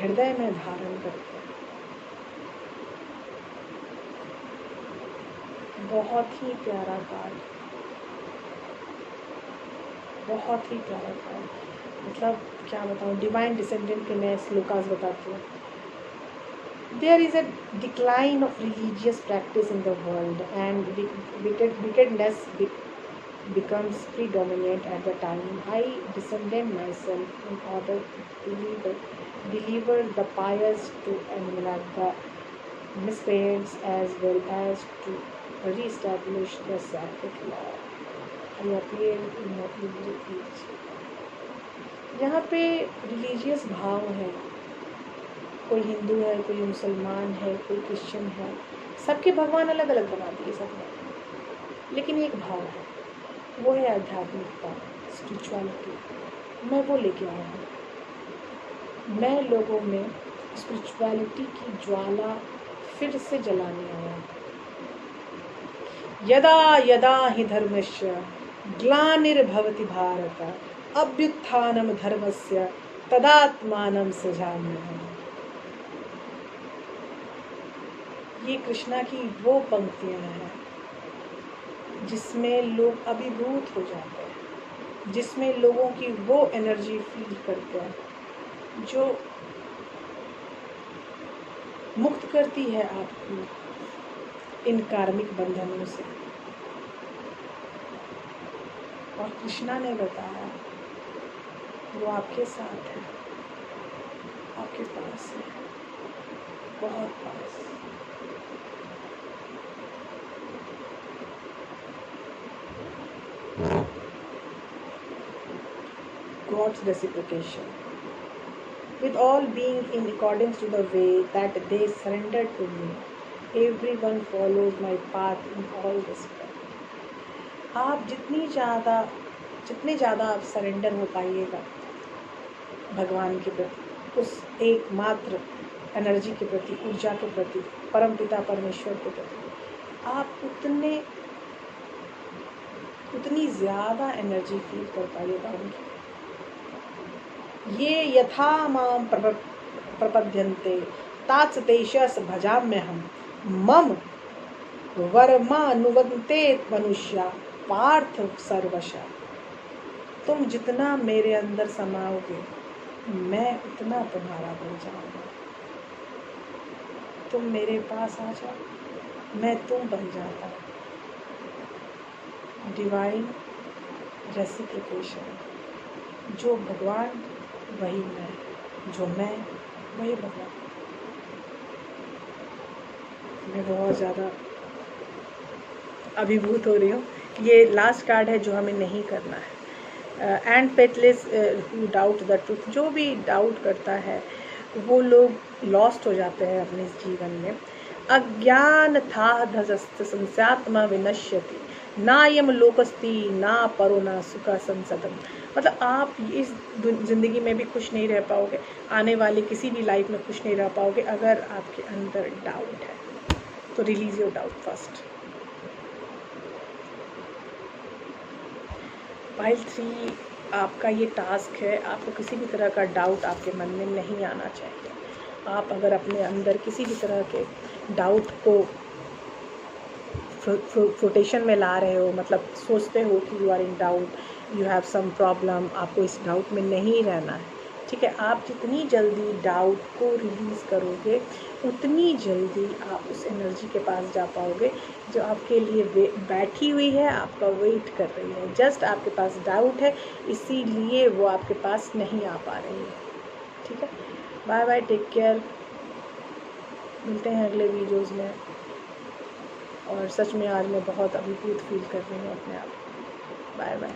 हृदय में धारण करते हैं। बहुत ही प्यारा कार्ड, बहुत ही प्यारा कार्ड। मतलब क्या बताऊँ, डिवाइन डिसेंडेंट के मैं श्लोकास बताती हूँ। There is a decline of religious practice in the world, and wickedness becomes predominant at the time. I descended myself in order to deliver the pious to eliminate the miscreants, as well as to re-establish the sacred law. I appear in the evil age. यहाँ पे religious भाव है, कोई हिंदू है, कोई मुसलमान है, कोई क्रिश्चियन है, सबके भगवान अलग अलग बना दिए सबने, लेकिन एक भाव है, वो है आध्यात्मिकता, स्पिरिचुअलिटी। मैं वो लेके आया हूँ। मैं लोगों में स्पिरिचुअलिटी की ज्वाला फिर से जलाने आया हूँ। यदा यदा हि धर्मस्य ग्लानिर्भवति भारत अभ्युत्थानं धर्मस्य तदात्मानं सृजाम्यहम्। ये कृष्णा की वो पंक्तियाँ हैं जिसमें लोग अभिभूत हो जाते हैं, जिसमें लोगों की वो एनर्जी फील करते हैं जो मुक्त करती है आपको इन कार्मिक बंधनों से। और कृष्णा ने बताया वो आपके साथ है, आपके पास है, बहुत पास। God's reciprocation. With all being in accordance to the way that they surrendered to me, everyone follows my path in all respect. आप जितने ज़्यादा आप सरेंडर हो पाइएगा भगवान के प्रति, उस एकमात्र एनर्जी के प्रति, ऊर्जा के प्रति, परम पिता परमेश्वर के प्रति, आप उतनी ज़्यादा एनर्जी फील कर पाइएगा उनकी। ये यथा मां प्रपद्यन्ते तात तेषस भजाम्यहम् मम वर्मानुवन्ते मनुष्या पार्थ सर्वशः। तुम जितना मेरे अंदर समाओगे मैं उतना तुम्हारा बन जाऊंगा। तुम मेरे पास आ जाओ मैं तुम बन जाता। Divine reciprocation. जो भगवान वही मैं, जो मैं वही भगवान। मैं बहुत ज़्यादा अभिभूत हो रही हूँ। ये लास्ट कार्ड है जो हमें नहीं करना है। And faithless who doubt the truth. जो भी डाउट करता है वो लोग लॉस्ट हो जाते हैं अपने जीवन में। अज्ञान था धजस्त संस्यात्मा विनश्यति नायम लोकस्ति ना परो ना सुखा संसदम। मतलब आप इस ज़िंदगी में भी खुश नहीं रह पाओगे, आने वाले किसी भी लाइफ में खुश नहीं रह पाओगे अगर आपके अंदर डाउट है। तो release your doubt first. Pile 3 आपका ये टास्क है, आपको किसी भी तरह का डाउट आपके मन में नहीं आना चाहिए। आप अगर अपने अंदर किसी भी तरह के डाउट को फ्लोटेशन में ला रहे हो, मतलब सोचते हो कि you are in doubt, you have some problem, आपको इस डाउट में नहीं रहना है, ठीक है। आप जितनी जल्दी डाउट को रिलीज़ करोगे उतनी जल्दी आप उस एनर्जी के पास जा पाओगे जो आपके लिए बैठी हुई है, आपका वेट कर रही है। जस्ट आपके पास डाउट है इसीलिए वो आपके पास नहीं आ पा रही है, ठीक है। बाय बाय, टेक केयर, मिलते हैं अगले वीडियोज़ में। और सच में आज मैं बहुत अभिभूत फील कर रही हूँ अपने आप। Bye bye.